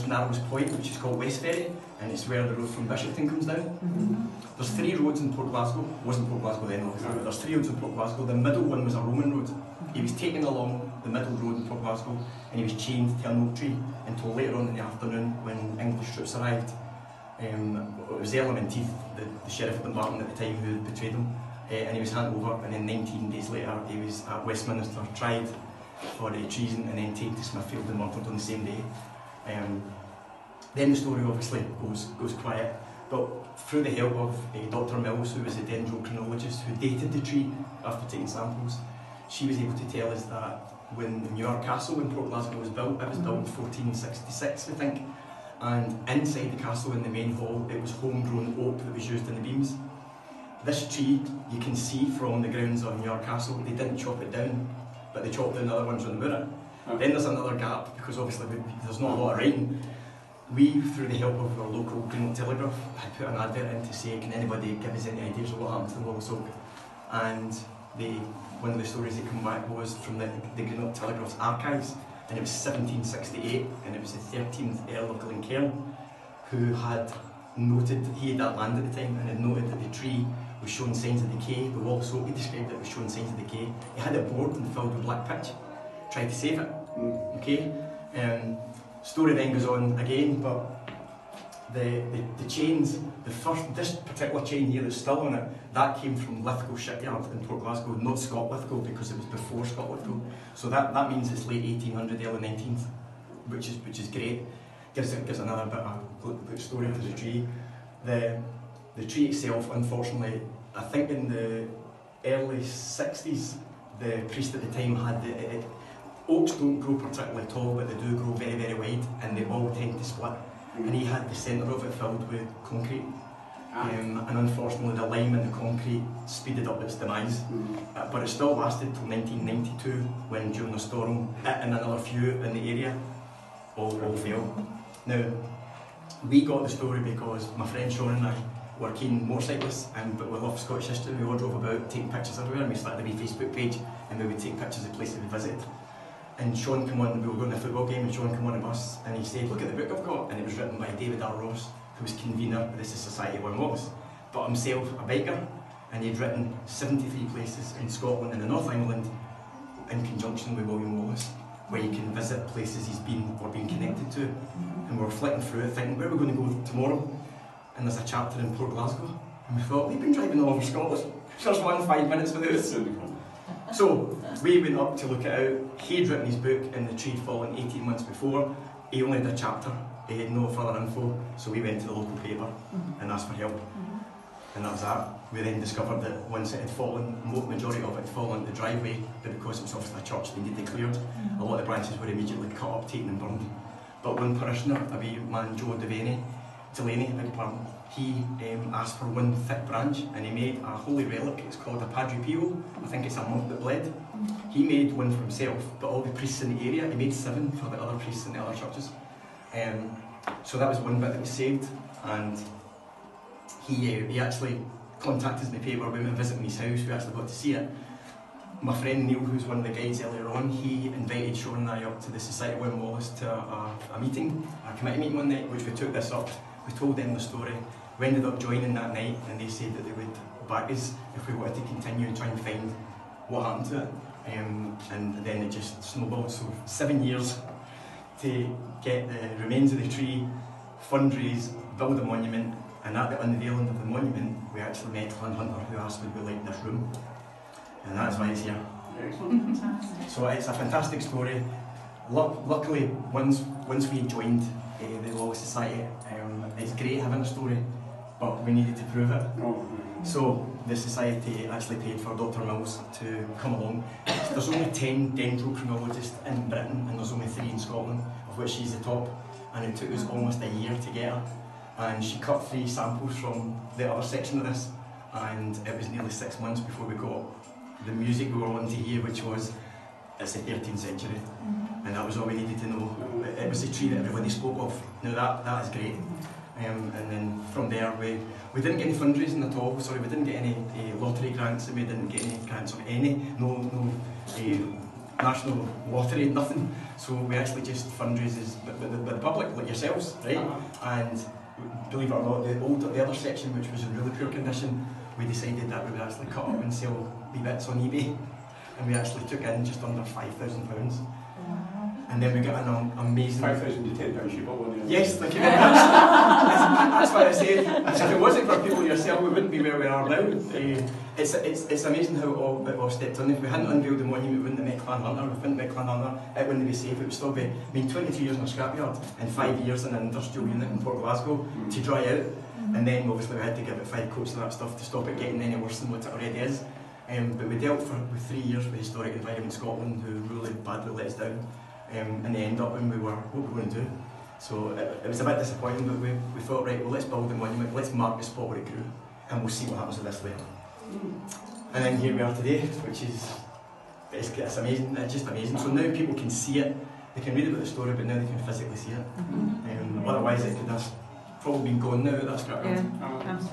narrowest point, which is called Westferry, and it's where the road from Bishopton comes down. There's 3 roads in Port Glasgow. It wasn't Port Glasgow then, obviously, but there's 3 roads in Port Glasgow. The middle one was a Roman road. He was taken along the middle road in Port Glasgow, and he was chained to an oak tree until later on in the afternoon when English troops arrived. It was Earl Menteith, the sheriff of Dumbarton at the time, who had betrayed him, and he was handed over, and then 19 days later he was at Westminster, tried for treason, and then taken to Smithfield and murdered on the same day. Then the story obviously goes quiet, but through the help of Dr. Mills, who was a dendrochronologist who dated the tree after taking samples, she was able to tell us that when the Muir Castle in Port Glasgow was built, it was built in 1466, I think, and inside the castle in the main hall it was homegrown oak that was used in the beams. This tree you can see from the grounds of Muir Castle. They didn't chop it down, but they chopped down the other ones on the moor. Then there's another gap, because obviously there's not a lot of writing. We, through the help of our local Greenock Telegraph, had put an advert in to say, can anybody give us any ideas of what happened to the Wallace Oak? And one of the stories that came back was from the Greenock Telegraph's archives, and it was 1768, and it was the 13th Earl of Glencairn who had noted, he had that land at the time, and had noted that the tree was showing signs of decay. The Wallace Oak, he described it, was showing signs of decay. He had it bored and filled with black pitch, tried to save it. Okay, story then goes on again, but the chains, this particular chain here that's still on it, that came from Lithgow shipyard in Port Glasgow, not Scott Lithgow, because it was before Scott Lithgow. So that means it's late 1800, early 19th, which is great. Gives another bit of a story to the tree. The tree itself, unfortunately, I think in the early 60s, the priest at the time had oaks don't grow particularly tall, but they do grow very, very wide, and they all tend to split. And he had the centre of it filled with concrete. And unfortunately the lime and the concrete speeded up its demise. But it still lasted till 1992, when during a storm, it and another few in the area all fell. Now, we got the story because my friend Sean and I were keen motorcyclists, but we love Scottish history. We all drove about taking pictures everywhere, and we started a wee Facebook page, and we would take pictures of places we visited. And Sean came on, we were going to a football game, and Sean came on a bus, and he said, look at the book I've got, and it was written by David R. Ross, who was convener of the Society of Wallace, but himself a biker, and he'd written 73 places in Scotland and the North of England in conjunction with William Wallace, where you can visit places he's been or been connected to. And we were flicking through it thinking, where are we going to go tomorrow? And there's a chapter in Port Glasgow, and we thought, we've been driving all over Scotland, there's 5 minutes with us. So we went up to look it out. He'd written his book, and the tree had fallen 18 months before. He only had a chapter, he had no further info, so we went to the local paper and asked for help. And that was that. We then discovered that once it had fallen, the majority of it had fallen into the driveway, but because it was obviously a church, they needed it cleared. A lot of the branches were immediately cut up, taken and burned. But one parishioner, a wee man, Joe Delaney, beg pardon, he asked for one thick branch, and he made a holy relic. It's called a Padre Pio. I think it's a monk that bled. He made one for himself, but all the priests in the area, he made 7 for the other priests in the other churches. So that was one bit that was saved, and he actually contacted the paper. We went visiting his house, we actually got to see it. My friend Neil, who's one of the guides earlier on, he invited Sean and I up to the Society of William Wallace to a meeting, a committee meeting one night, which we took this up. We told them the story. We ended up joining that night, and they said that they would back us if we wanted to continue and try and find what happened to it. And then it just snowballed. So 7 years to get the remains of the tree, fundraise, build a monument, and at the unveiling of the monument, we actually met Clan Hunter, who asked would we like this room. And that's why he's here. So it's a fantastic story. Luckily, once we joined the Wallace Society, it's great having a story, but we needed to prove it. So the Society actually paid for Dr. Mills to come along. There's only 10 dendrochronologists in Britain, and there's only 3 in Scotland, of which she's the top. And it took us almost a year to get her. And she cut 3 samples from the other section of this, and it was nearly 6 months before we got the music we were on to hear, which was, it's the 13th century. And that was all we needed to know. It was the tree that everybody spoke of. Now that is great. And then from there, we didn't get any fundraising at all. Sorry, we didn't get any lottery grants, and we didn't get any grants of any. No national lottery, nothing. So we actually just fundraises with the public, like yourselves, right? And believe it or not, the other section, which was in really poor condition, we decided that we would actually cut up and sell wee bits on eBay. And we actually took in just under £5,000. And then we got an amazing... 5,000 to £10 you bought one. Yes, thank you very much. That's why I said, if it wasn't for people yourself, we wouldn't be where we are now. It's amazing how it all stepped on. If we hadn't unveiled the monument, we wouldn't have met Clan Hunter. If we hadn't met Clan Hunter, it wouldn't be safe. It would still be, 22 years in a scrapyard and 5 years in an industrial unit in Port Glasgow to dry out. And then obviously we had to give it 5 coats of that stuff to stop it getting any worse than what it already is. But we dealt with 3 years with Historic Environment Scotland, who really badly let us down. And they ended up when we were, what we were going to do. So it was a bit disappointing, but we thought, right, well, let's build the monument, let's mark the spot where it grew, and we'll see what happens with this later. And then here we are today, which is, it's amazing, it's just amazing. So now people can see it, they can read about the story, but now they can physically see it. Otherwise it could have probably been gone now at that scrapyard. Yeah, absolutely.